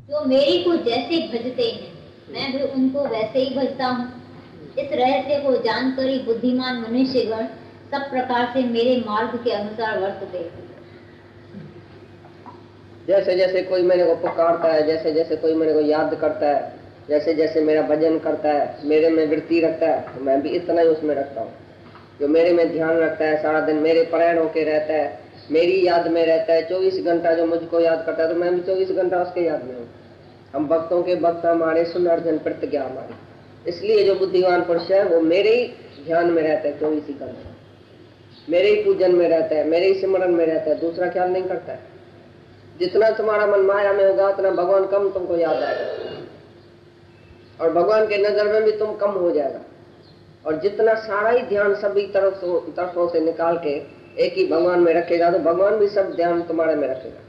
जो मेरी को जैसे भजते हैं मैं भी उनको वैसे ही भजता हूँ। इस रहस्य को जानकर ही बुद्धिमान मनुष्यगण सब प्रकार से मेरे मार्ग के अनुसार वर्तते हैं। जैसे जैसे कोई मेरे को पुकारता है, जैसे जैसे कोई मेरे को याद करता है, जैसे जैसे मेरा भजन करता है, मेरे में वृत्ति रखता है, तो मैं भी इतना ही उसमें रखता हूँ। जो मेरे में ध्यान रखता है, सारा दिन मेरे परायण होके रहता है, मेरी याद में रहता है 24 घंटा, जो मुझको याद करता है, तो मैं भी 24 घंटा उसके याद में हूँ। हम भक्तों के भक्त हमारे, सुन अर्जन प्रतिज्ञा हमारी। इसलिए जो बुद्धिमान पुरुष है वो मेरे ही ध्यान में रहता है 24 घंटे, मेरे ही पूजन में रहता है, मेरे ही स्मरण में रहता है, दूसरा ख्याल नहीं करता है। जितना तुम्हारा मन माया में होगा उतना भगवान कम तुमको याद आएगा, और भगवान के नजर में भी तुम कम हो जाएगा। और जितना सारा ही ध्यान सभी तरफों से निकाल के एक ही भगवान में रखेगा, तो भगवान भी सब ध्यान तुम्हारे में रखेगा।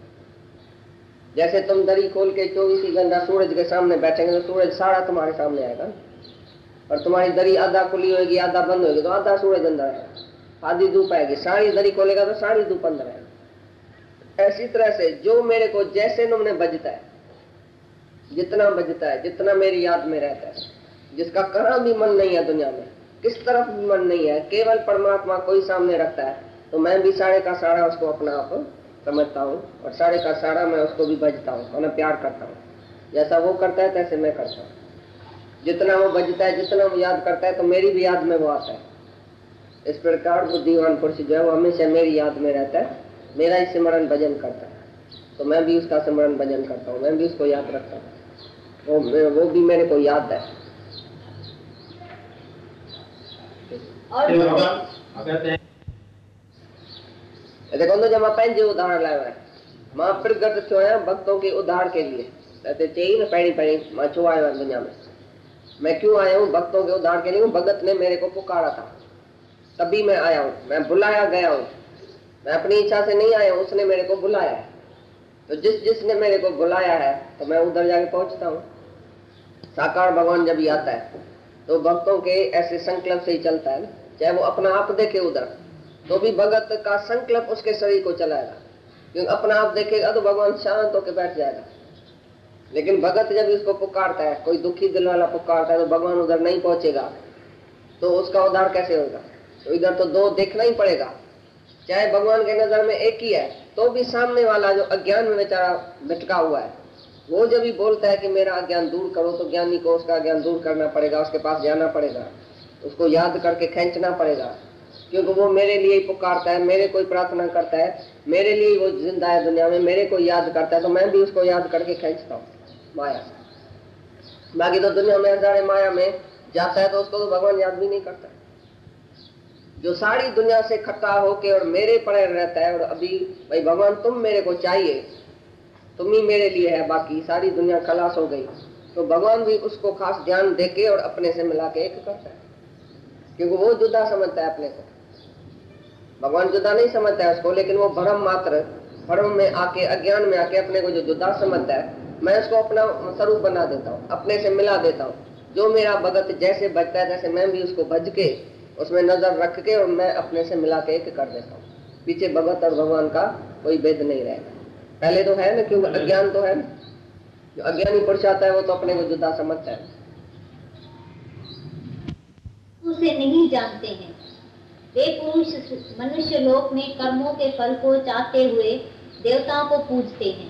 जैसे तुम दरी खोल के 24 घंटा सूरज के सामने बैठेंगे, तो सूरज सारा तुम्हारे सामने आएगा, और तुम्हारी दरी आधा खुली होगी, आधा बंद होगी, तो आधा सूरज अंदर आएगा, आधी धूप आएगी। सारी दरी खोलेगा तो सारी धूप अंदर आएगी। ऐसी तरह से जो मेरे को जैसे तुमने बजता है, जितना बजता है, जितना मेरी याद में रहता है, जिसका कहाँ भी मन नहीं है दुनिया में, किस तरफ भी मन नहीं है, केवल परमात्मा कोई सामने रखता है, तो मैं भी सारे का सारा उसको अपना आप समझता हूँ, और सारे का सारा मैं उसको भी बजता हूँ और मैं प्यार करता हूँ। जैसा वो करता है तैसे मैं करता हूँ। जितना वो बजता है, जितना वो याद करता है, तो मेरी भी याद में वो आता है। इस प्रकार बुद्धिमान पुरुष जो है वो हमेशा मेरी याद में रहता है, मेरा ही स्मरण भजन करता है, तो मैं भी उसका स्मरण भजन करता हूँ, मैं भी उसको याद रखता हूँ, वो भी मेरे को याद है। और देखो तो जब पंहिंजे उदाहरण लाया है, मां प्रगट थियो आहियां भक्तों के उद्धार के लिए। कहते चई न पहिरीं पहिरीं मां छो आयो आहियां दुनिया में, मैं क्यों आया हूँ? भक्तों के उद्धार के लिए। भगत ने मेरे को पुकारा था, तभी मैं आया हूँ, मैं बुलाया गया हूँ, मैं अपनी इच्छा से नहीं आया हूँ, उसने मेरे को बुलाया है। तो जिसने मेरे को बुलाया है तो मैं उधर जाके पहुंचता हूँ। साकार भगवान जब ही आता है तो भक्तों के ऐसे संकल्प से ही चलता है, चाहे वो अपना आप देखे उधर, तो भी भगत का संकल्प उसके शरीर को चलाएगा, क्योंकि अपना आप देखेगा तो भगवान शांत होकर बैठ जाएगा। लेकिन भगत जब इसको पुकारता है, कोई दुखी दिल वाला पुकारता है, तो भगवान उधर नहीं पहुंचेगा, तो उसका उद्धार कैसे होगा? तो इधर तो दो देखना ही पड़ेगा। चाहे भगवान के नजर में एक ही है, तो भी सामने वाला जो अज्ञान में बेचारा भटका हुआ है, वो जब भी बोलता है कि मेरा अज्ञान दूर करो, तो ज्ञानी को उसका अज्ञान दूर करना पड़ेगा, उसके पास जाना पड़ेगा, उसको याद करके खींचना पड़ेगा, क्योंकि वो मेरे लिए ही पुकारता है, मेरे कोई प्रार्थना करता है, मेरे लिए वो जिंदा है दुनिया में, मेरे को याद करता है, तो मैं भी उसको याद करके खींचता हूँ माया। बाकी तो दुनिया में हजारे माया में जाता है, तो उसको तो भगवान याद भी नहीं करता। जो सारी दुनिया से खट्टा होके और मेरे पड़े रहता है, और अभी भाई भगवान तुम मेरे को चाहिए, तुम ही मेरे लिए है, बाकी सारी दुनिया खलास हो गई, तो भगवान भी उसको खास ध्यान देके और अपने से मिला के एक करता है, क्योंकि वो जुदा समझता है अपने को। भगवान जुदा नहीं समझता है उसको, लेकिन वो भ्रम मात्र, भ्रम में आके, अज्ञान में आके अपने को जो जुदा समझता है, मैं उसको अपना स्वरूप बना देता हूँ, अपने से मिला देता हूँ। जो मेरा भगत जैसे भजता है, तैसे मैं भी उसको भज के, उसमें नजर रख के, और मैं अपने से मिला के एक कर देता हूँ। पीछे भगत और भगवान का कोई भेद नहीं रहेगा। पहले तो है ना, क्योंकि अज्ञान तो है ना, जो अज्ञानी पुरुष आता है वो तो अपने को जुदा समझता है। उसे नहीं जानते हैं वे पुरुष मनुष्य लोक में कर्मों के फल को चाहते हुए देवताओं को पूजते हैं,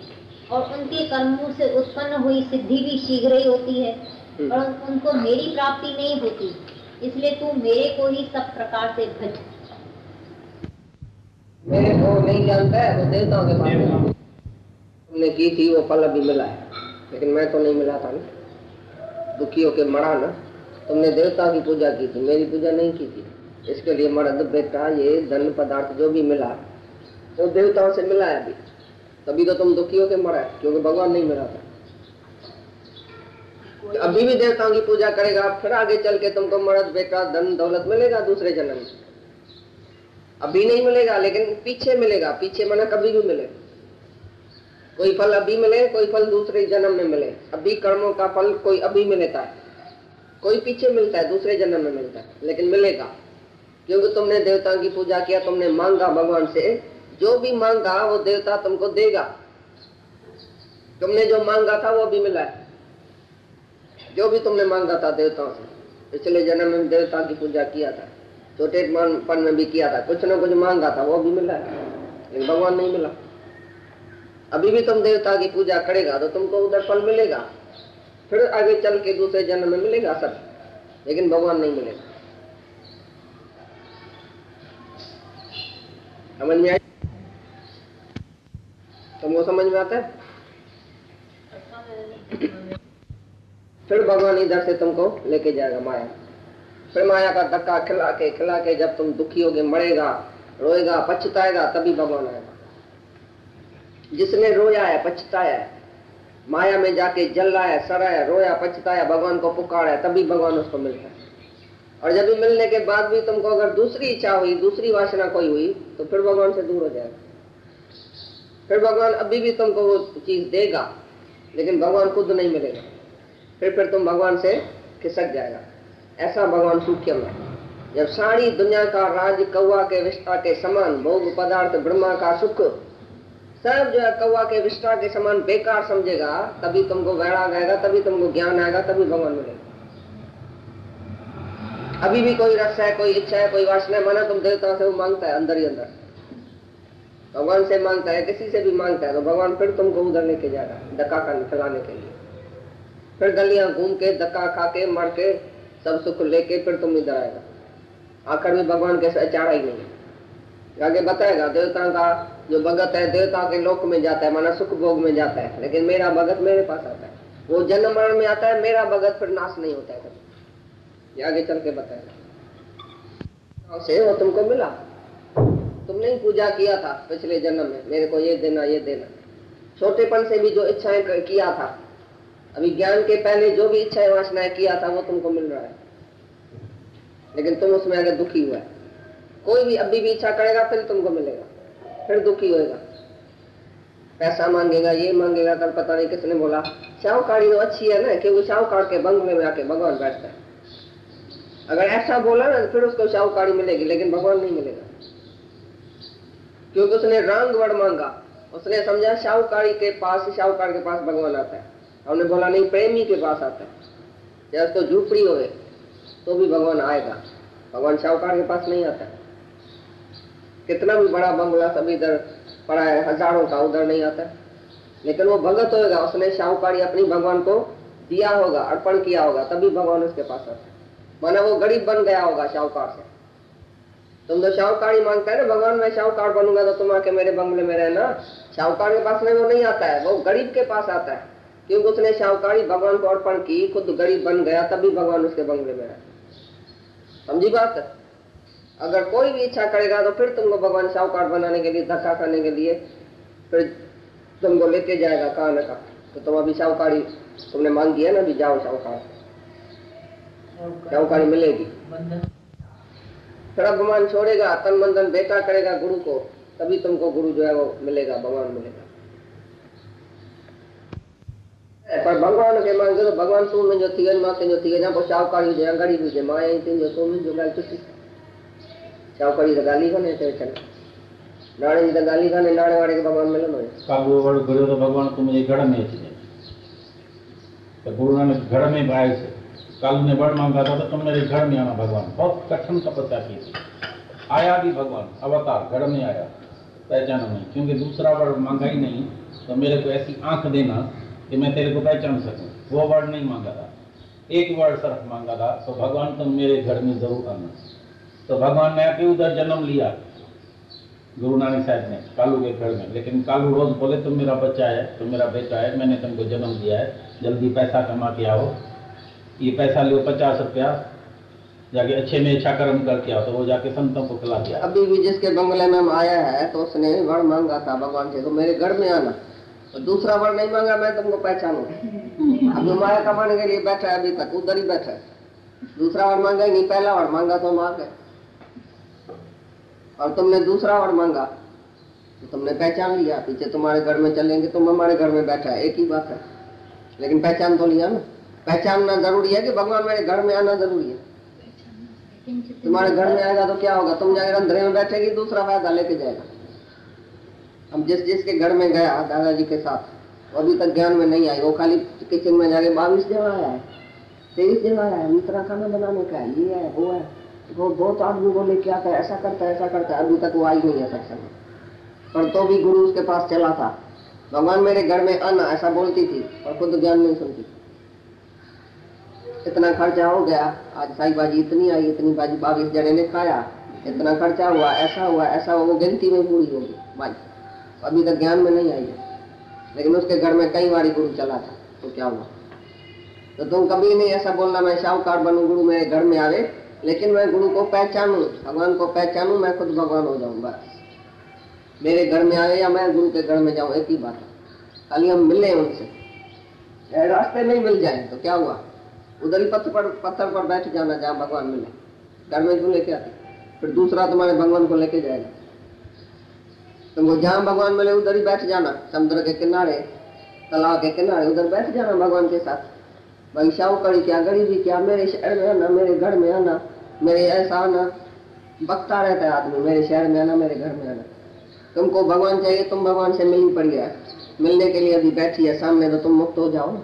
और उनके कर्मों से उत्पन्न हुई सिद्धि भी शीघ्र ही होती है, और उनको मेरी प्राप्ति नहीं होती। इसलिए तू मेरे को ही सब प्रकार से भज। मेरे को नहीं जानता है तो देवताओं के पास तुमने की थी वो फल अभी मिला है, लेकिन मैं तो नहीं मिला था ना, दुखी होके मरा ना। तुमने देवता की पूजा की थी, मेरी पूजा नहीं की थी, इसके लिए मर्द बेटा ये धन पदार्थ जो भी मिला वो देवताओं से मिला है अभी, तभी तो तुम दुखी होके मरा है, क्योंकि भगवान नहीं मिला था। अभी भी देवताओं की पूजा करेगा, फिर आगे चल के तुमको मर्द बेटा धन दौलत मिलेगा दूसरे जन्म में। अभी नहीं मिलेगा, लेकिन पीछे मिलेगा, पीछे मना कभी भी मिलेगा। कोई फल अभी मिले, कोई फल दूसरे जन्म में मिले। अभी कर्मों का फल कोई अभी मिलता है, कोई पीछे मिलता है, दूसरे जन्म में मिलता है, लेकिन मिलेगा, क्योंकि तुमने देवताओं की पूजा किया, तुमने मांगा भगवान से, जो भी मांगा वो देवता तुमको देगा। तुमने जो मांगा था वो भी मिला है। जो भी तुमने मांगा था देवताओं से, पिछले जन्म में देवता की पूजा किया था, छोटेपन में भी किया था, कुछ न कुछ मांगा था, वो भी मिला है, लेकिन भगवान नहीं मिला। अभी भी तुम देवता की पूजा करेगा तो तुमको उधर फल मिलेगा, फिर आगे चल के दूसरे जन्म में मिलेगा सब, लेकिन भगवान नहीं मिलेगा। समझ में आई? तुमको समझ में आता है? फिर भगवान इधर से तुमको लेके जाएगा माया, फिर माया का धक्का खिला के जब तुम दुखी होगे, मरेगा, रोएगा, पछताएगा, तभी भगवान आएगा। जिसने रोया है, पछताया है, माया में जाके जल रहा है, सड़ा है, रोया, पछताया, भगवान को पुकारा है, तभी भगवान उसको मिलता है। और जब भी मिलने के बाद भी तुमको अगर दूसरी इच्छा हुई, दूसरी वासना कोई हुई, तो फिर भगवान से दूर हो जाएगा। फिर भगवान अभी भी तुमको वो चीज देगा, लेकिन भगवान खुद नहीं मिलेगा। फिर तुम भगवान से खिसक जाएगा। ऐसा भगवान सूक्ष्म है। जब सारी दुनिया का राज कौवा के विष्ठा के समान, भोग पदार्थ ब्रह्मा का सुख सब जो है कौवा के विष्ठा के समान बेकार समझेगा, तभी तुमको वैराग आएगा, तभी तुमको ज्ञान आएगा, तभी भगवान मिलेगा। अभी भी कोई रस है, कोई इच्छा है, कोई वासना है, माना तुम देवता से वो मांगता है, अंदर ही अंदर भगवान से मांगता है, किसी से भी मांगता है, तो भगवान फिर तुमको उधर लेके जाएगा धक्का खिलाने के लिए। फिर गलियां घूम के, धक्का खा के, मर के, सब सुख लेके फिर तुम इधर आएगा। आखिर में भगवान के चारा ही नहीं। आगे बताएगा देवता का जो भगत है देवता के लोक में जाता है, माना सुख भोग में जाता है, लेकिन मेरा भगत मेरे पास आता है, वो जन्म मरण में आता है, मेरा भगत फिर नाश नहीं होता है कभी। आगे चल के बताएगा से वो तुमको मिला, तुमने ही पूजा किया था पिछले जन्म में, मेरे को ये देना ये देना। छोटेपन से भी जो इच्छाएं किया था, अभी ज्ञान के पहले जो भी इच्छाएं वासनाएं किया था, वो तुमको मिल रहा है, लेकिन तुम उसमें अगर दुखी हुआ है। कोई भी अभी भी इच्छा करेगा फिर तुमको मिलेगा, फिर दुखी होएगा, पैसा मांगेगा, ये मांगेगा। कल पता नहीं किसने बोला शाहूकारी तो अच्छी है ना, क्योंकि शाहूकार के बंगले में आके भगवान बैठता है। अगर ऐसा बोला ना तो फिर उसको शाहूकारी मिलेगी, लेकिन भगवान नहीं मिलेगा, क्योंकि उसने रंग वर्ण मांगा। उसने समझा शाहूकार के पास भगवान आता है। हमने बोला नहीं, प्रेमी के पास आता है। जब उसको झूपड़ी होए तो भी भगवान आएगा, भगवान शाहूकार के पास नहीं आता है। कितना भी बड़ा बंगला सब इधर पड़ा है हजारों का, उधर नहीं आता है, लेकिन वो भगत होगा, उसने शाहूकारी अपनी भगवान को दिया होगा, अर्पण किया होगा, तभी भगवान उसके पास आता है। माना वो गरीब बन गया होगा शाहूकार से। तुम तो शाहूकारी मांगता है ना, भगवान मैं शाहूकार बनूंगा तो तुम आके मेरे बंगले में रहना। शाहूकार के पास में वो नहीं आता है, वो गरीब के पास आता है, क्योंकि उसने शाहूकारी भगवान को अर्पण की, खुद गरीब बन गया, तभी भगवान उसके बंगले में रहा। समझी बात? अगर कोई भी इच्छा करेगा तो फिर तुमको भगवान शाहूकार बनाने के लिए, धक्का खाने के लिए फिर तुमको लेके जाएगा कहाँ न कहाँ। तो तुम अभी शाहूकारी तुमने मांगी है ना, अभी जाओ शाहूकारी मिलेगी। फिर भगवान छोड़ेगा, तन मन धन बेटा करेगा गुरु को, तभी तुमको गुरु जो है वो मिलेगा, भगवान मिलेगा। पर भगवान के मांगे तो भगवान तू मुझे थी मां जो थी ना, पोइ शाहूकारी हुजे गरीब हुजे, मां आई तुंहिंजो तूं मुंहिंजो ॻाल्हि सुठी। शाहूकारी त ॻाल्हि ई कोन्हे हिते अचनि, नाणे जी त ॻाल्हि ई कोन्हे, नाणे वारे खे भगवान मिलंदो आहे। काबू वड़ घुरियो तो भगवान तू मुझे घर में अची तो गुरु नानक घर में आए से कालू ने वड़ मांगा था तो तुम मेरे घर में आना। भगवान बहुत कठिन तपस्या की थी, आया भी भगवान अवतार, घर में आया, पहचाना नहीं, क्योंकि दूसरा वड़ मांगा ही नहीं, तो मेरे को ऐसी आंख देना कि मैं तेरे को पहचान सकूं। वो वर्ड नहीं मांगा था, एक वर्ड सिर्फ मांगा था, तो भगवान तुम मेरे घर में जरूर आना। तो भगवान ने आके उधर जन्म लिया गुरु नानक साहब ने कालू के घर में। लेकिन कालू रोज बोले तुम मेरा बच्चा है, तुम मेरा बेटा है, मैंने तुमको जन्म दिया है, जल्दी पैसा कमा के आओ, ये पैसा लो 50 रुपया, जाके अच्छे में अच्छा कर्म करके आओ। तो वो जाके संतों को खिला दिया। अभी भी जिसके बंगले में हम आया है तो उसने वर मांगा था भगवान से, तो मेरे घर में आना। तो दूसरा वर नहीं मांगा, मैं तुमको पहचानू। अभी माया कमाने के लिए बैठा है, अभी तक उधर ही बैठा है, दूसरा वर मांगा ही नहीं, पहला वर मांगा तो मांग गए। और तुमने दूसरा वर मांगा तो तुमने पहचान लिया, पीछे तुम्हारे घर में चलेंगे, तुम हमारे घर में बैठा है, एक ही बात है, लेकिन पहचान तो लिया ना। पहचानना जरूरी है कि भगवान मेरे घर में आना जरूरी है। तुम्हारे घर में आएगा तो क्या होगा, तुम जाकर अंधेरे में बैठेगी, दूसरा फायदा लेके जाएगा। हम जिसके घर में गया दादाजी के साथ, अभी तक ज्ञान में नहीं आई। वो खाली किचन में जाके 22 जगह आया है, 23 जगह आया है, इतना खाना बनाने का है, ये है वो है, वो बहुत आदमी को लेके आता है, ऐसा करता है ऐसा करता है। अभी तक वो आई नहीं है सत्संग में, पर तो भी गुरु उसके पास चला था। भगवान मेरे घर में आना ऐसा बोलती थी और खुद ज्ञान नहीं सुनती। इतना खर्चा हो गया, आज साई बाजी इतनी आई, इतनी बाजी 22 जने ने खाया, इतना खर्चा हुआ, ऐसा हुआ ऐसा हुआ, वो गिनती में पूरी होगी भाई। अभी तक ज्ञान में नहीं आई है, लेकिन उसके घर में कई बारी गुरु चला था, तो क्या हुआ? तो तुम कभी नहीं ऐसा बोलना मैं शाहूकार बनूं, गुरु मेरे घर में आवे, लेकिन मैं गुरु को पहचानूं, भगवान को पहचानूं, मैं खुद भगवान हो जाऊं। बस मेरे घर में आवे या मैं गुरु के घर में जाऊं, एक ही बात है। खाली हम मिले उनसे, रास्ते में ही मिल जाए तो क्या हुआ? उधर ही पत्थर पर बैठ जाना जहाँ भगवान मिले, घर में क्यों लेके आते? फिर दूसरा तुम्हारे भगवान को लेके जाएगा। तुमको जहाँ भगवान मिले उधर ही बैठ जाना, समुद्र के किनारे, तालाब के किनारे, उधर बैठ जाना भगवान के साथ। भाई शाहूकारी क्या, गरीबी क्या, मेरे शहर में आना, मेरे घर में आना, मेरे ऐसा आना, बकता रहता है आदमी, मेरे शहर में आना, मेरे घर में आना। तुमको भगवान चाहिए, तुम भगवान से मिल पड़ गया, मिलने के लिए अभी बैठी है सामने, तो तुम मुक्त हो जाओ।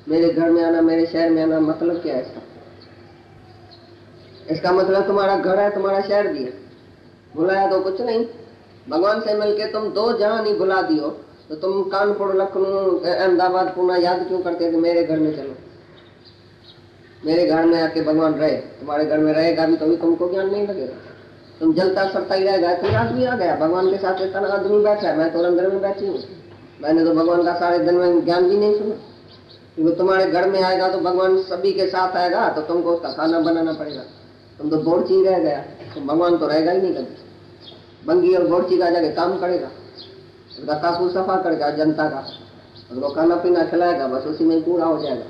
मेरे घर में आना, मेरे शहर में आना, मतलब क्या है इसका? इसका मतलब तुम्हारा घर है, तुम्हारा शहर भी है। बुलाया तो कुछ नहीं, भगवान से मिलके तुम 2 जहां नहीं बुला दियो, तो तुम कानपुर, लखनऊ, अहमदाबाद, पुणे याद क्यों करते थे? मेरे घर में चलो, मेरे घर में आके भगवान रहे, तुम्हारे घर में रहेगा भी तो भी तुमको ज्ञान नहीं लगेगा, तुम जलता सड़ता ही रहेगा। इतना आदमी आ गया भगवान के साथ, इतना आदमी बैठा है, मैं तो अंदर में बैठी हूँ, मैंने तो भगवान का सारे दिन में ज्ञान भी नहीं सुना। क्योंकि तुम्हारे घर में आएगा तो भगवान सभी के साथ आएगा, तो तुमको उसका खाना बनाना पड़ेगा। तुम तो बोर्ची रह गया, तो भगवान तो रहेगा ही नहीं कभी। बंगी और बोर्ची का जाके काम करेगा, उसका काकू सफा करेगा जनता का, उसको खाना पीना खिलाएगा, बस उसी में पूरा हो जाएगा।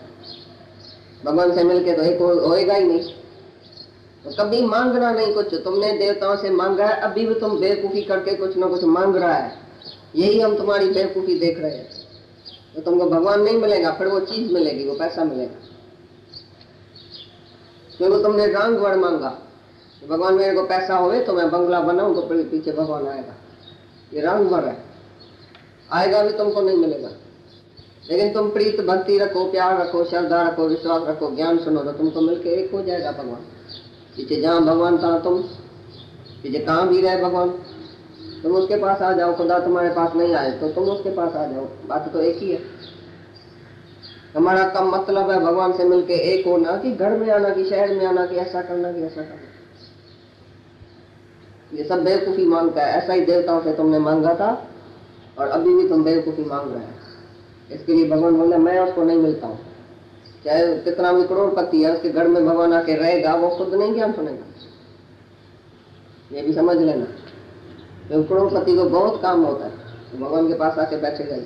भगवान से मिलके तो एक होएगा ही नहीं। तो कभी मांगना नहीं कुछ, तुमने देवताओं से मांगा है, अभी भी तुम बेवकूफी करके कुछ ना कुछ मांग रहा है, यही हम तुम्हारी बेवकूफी देख रहे हैं। तो तुमको भगवान नहीं मिलेगा, फिर वो चीज मिलेगी, वो पैसा मिलेगा। क्योंकि तुमने रंग वर मांगा, तो भगवान मेरे को पैसा होवे तो मैं बंगला बनाऊं, तो फिर पीछे भगवान आएगा, ये रंग वर है, आएगा भी तुमको नहीं मिलेगा। लेकिन तुम प्रीत भक्ति रखो, प्यार रखो, श्रद्धा रखो, विश्वास रखो, ज्ञान सुनो, तो तुमको मिलके एक हो जाएगा भगवान। पीछे जहाँ भगवान था तुम, पीछे कहाँ भी रहे भगवान, तुम उसके पास आ जाओ। खुदा तुम्हारे पास नहीं आए तो तुम उसके पास आ जाओ, बात तो एक ही है। हमारा कम मतलब है भगवान से मिलके एक होना, कि घर में आना, कि शहर में आना, कि ऐसा करना, कि ऐसा करना। ये सब बेवकूफी मांगता है। ऐसा ही देवताओं से तुमने मांगा था और अभी भी तुम बेवकूफी मांग रहे हैं। इसके लिए भगवान बोले मैं उसको नहीं मिलता हूँ, चाहे कितना भी करोड़पति है, उसके घर में भगवान आके रहेगा, वो खुद नहीं ज्ञान सुनेगा, ये भी समझ लेना। तो करोड़पति को बहुत काम होता है, तो भगवान के पास आके बैठेगा ही।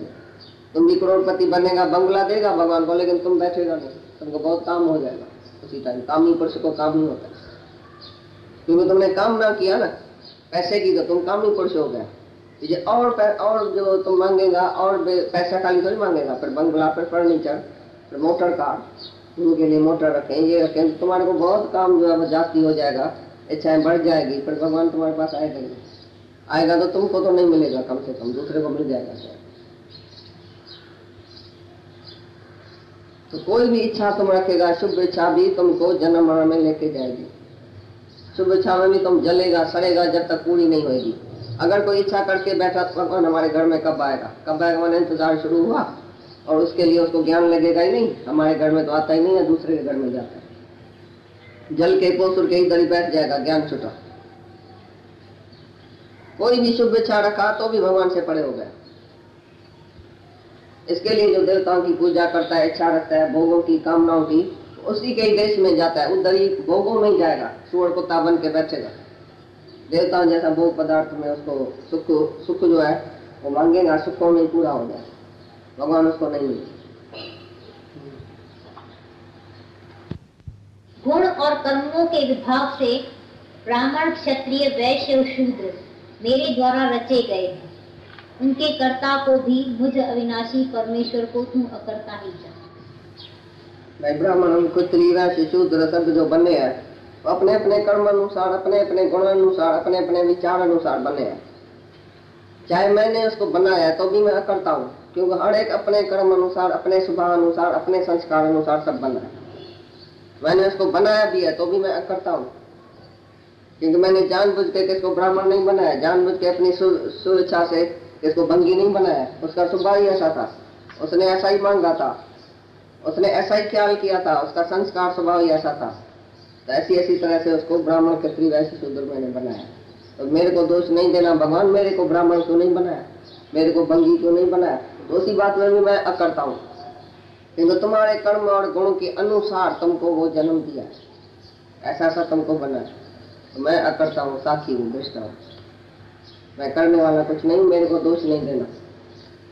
तुम भी करोड़पति बनेगा, बंगला देगा भगवान को, लेकिन तुम बैठेगा नहीं, तुमको बहुत काम हो जाएगा उसी टाइम। कामी पुरुष को काम नहीं होता, क्योंकि तुमने काम ना किया ना पैसे की, तो तुम कामी पुरुष हो गए। ये और जो तुम मांगेगा, और पैसा खाली थोड़ी मांगेगा, फिर बंगला, फिर फर्नीचर, फिर मोटर कार, उनके लिए मोटर रखें, ये रखें, तो तुम्हारे को बहुत काम जो है वो जास्ती हो जाएगा, इच्छाएं बढ़ जाएगी, फिर भगवान तुम्हारे पास आएगा ही। आएगा तो तुमको तो नहीं मिलेगा, कम से कम दूसरे को मिल जाएगा। तो कोई भी इच्छा तुम रखेगा, शुभ इच्छा भी तुमको जन्म मरण में लेके जाएगी। शुभ इच्छा में भी तुम जलेगा सड़ेगा जब तक पूरी नहीं होगी। अगर कोई इच्छा करके बैठा भगवान हमारे घर में कब आएगा, कब आएगा, मैंने इंतजार शुरू हुआ, और उसके लिए उसको ज्ञान लगेगा ही नहीं। हमारे घर में तो आता ही नहीं है, दूसरे के घर में जाता है, जल के पोसुर के इधर ही बैठ जाएगा, ज्ञान छुटा। कोई भी शुभ इच्छा रखा तो भी भगवान से परे हो गया। इसके लिए जो देवताओं की पूजा करता है, इच्छा रखता है भोगों की, कामनाओं की, उसी के ही देश में जाता है, उधर ही भोगों में ही जाएगा, सुअर कुत्ता बन के बैठेगा। देवताओं जैसा भोग पदार्थ में उसको सुख जो है वो मांगेगा, सुखों में पूरा हो जाए, भगवान उसको नहीं मिले। गुण और कर्मों के विभाग से ब्राह्मण, क्षत्रिय, वैश्य और शूद्र मेरे द्वारा रचे गए हैं। उनके कर्ता को भी मुझ अविनाशी परमेश्वर को तुम अकर्ता ही जान। भाई ब्राह्मण, क्षत्रिय, वैश्य, शूद्र सब जो बने हैं अपने अपने कर्म अनुसार, अपने अपने गुण अनुसार, अपने अपने विचार अनुसार बने हैं। चाहे मैंने उसको बनाया तो भी मैं अकर्ता हूँ, क्योंकि हर एक अपने कर्म अनुसार, अपने स्वभाव अनुसार, अपने संस्कार अनुसार सब बना है। मैंने उसको बनाया भी है तो भी मैं करता हूँ, क्योंकि मैंने जानबूझ के किसको ब्राह्मण नहीं बनाया, जानबूझ के अपनी स्वेच्छा से किसको बंगी नहीं बनाया। उसका स्वभाव ही ऐसा था, उसने ऐसा ही मांगा था, उसने ऐसा ही ख्याल किया था, उसका संस्कार स्वभाव ही ऐसा था। तो ऐसी तरह से उसको ब्राह्मण क्षत्रिय वैश्य शूद्र मैंने बनाया। तो मेरे को दोष नहीं देना, भगवान मेरे को ब्राह्मण क्यों नहीं बनाया, मेरे को बंगी क्यों नहीं बनाया। तो उसी बात में भी मैं अकरता हूँ, क्योंकि तुम्हारे कर्म और गुणों के अनुसार तुमको वो जन्म दिया, ऐसा तुमको बनाया। तो मैं अकरता हूँ, साक्षी हूँ, दृष्टा हूँ, मैं करने वाला कुछ नहीं, मेरे को दोष नहीं देना।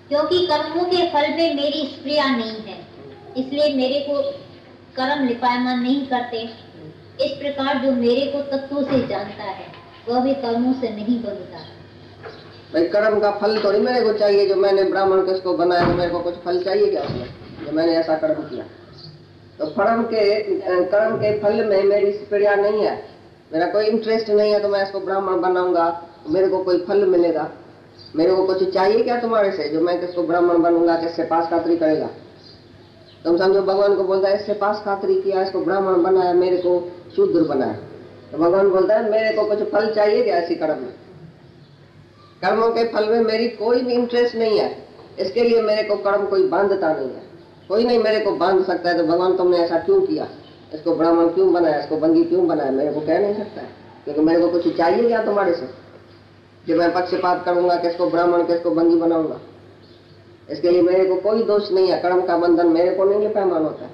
क्योंकि कर्मों के फल में मेरी स्प्रिया नहीं है, इसलिए मेरे को कर्म लिपायमान नहीं करते। इस प्रकार जो मेरे को तत्वों से जानता है वह भी कर्मों से नहीं बंधता। भाई कर्म का फल थोड़ी मेरे को चाहिए, जो मैंने ब्राह्मण किसको बनाया तो मेरे को कुछ फल चाहिए क्या उसमें, जो मैंने ऐसा कर्म किया। तो कर्म के फल में मेरी स्प्रिया नहीं है, मेरा कोई इंटरेस्ट नहीं है। तो मैं इसको ब्राह्मण बनाऊंगा तो मेरे को कोई फल मिलेगा, मेरे को कुछ चाहिए क्या तुम्हारे से, जो मैं किसको ब्राह्मण बनूंगा, किससे पास खातरी करेगा। तुम समझो भगवान को बोलता है इससे पास खातरी किया, इसको ब्राह्मण बनाया, मेरे को शूद्र बनाया। तो भगवान बोलता है मेरे को कुछ फल चाहिए क्या ऐसी कर्म में। कर्मों के फल में मेरी कोई भी इंटरेस्ट नहीं है, इसके लिए मेरे को कर्म कोई बांधता नहीं है, कोई नहीं मेरे को बांध सकता है। तो भगवान तुमने ऐसा क्यों किया, इसको ब्राह्मण क्यों बनाया, इसको बंगी क्यों बनाया, मेरे को कह नहीं सकता है, क्योंकि मेरे को कुछ चाहिए क्या तुम्हारे से, जो मैं पक्षपात करूंगा, किसको ब्राह्मण किसको बंगी बनाऊंगा। इसके लिए मेरे को कोई दोष नहीं है, कर्म का बंधन मेरे को नहीं लिपायमान होता है।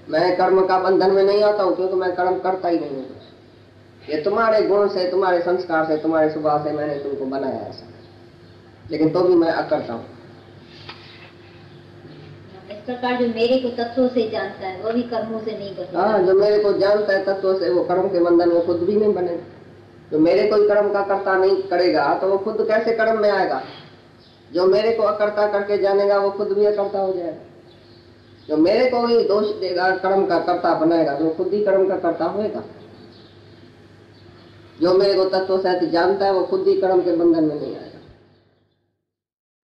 मैं कर्म का बंधन में नहीं आता हूँ, क्योंकि मैं कर्म करता ही नहीं हूँ। ये तुम्हारे गुण से, तुम्हारे संस्कार से, तुम्हारे स्वभाव से मैंने तुमको बनाया ऐसा, लेकिन तो भी मैं अकरता हूँ। इस प्रकार जो मेरे को तत्वों से जानता है वो भी कर्मों से नहीं बंधता। हाँ, जो मेरे को जानता है तत्वों से, वो कर्म के बंधन वो खुद भी नहीं बनेगा। जो मेरे कोई कर्म का कर्ता नहीं करेगा तो वो खुद कैसे कर्म में आएगा। जो मेरे को अकर्ता करके जानेगा वो खुद भी अकर्ता हो जाएगा। जो मेरे को ही दोष देगा, कर्म का कर्ता बनाएगा, तो खुद ही कर्म का कर्ता होएगा। जो मेरे को तत्व सहित जानता है वो खुद ही कर्म के बंधन में नहीं आएगा।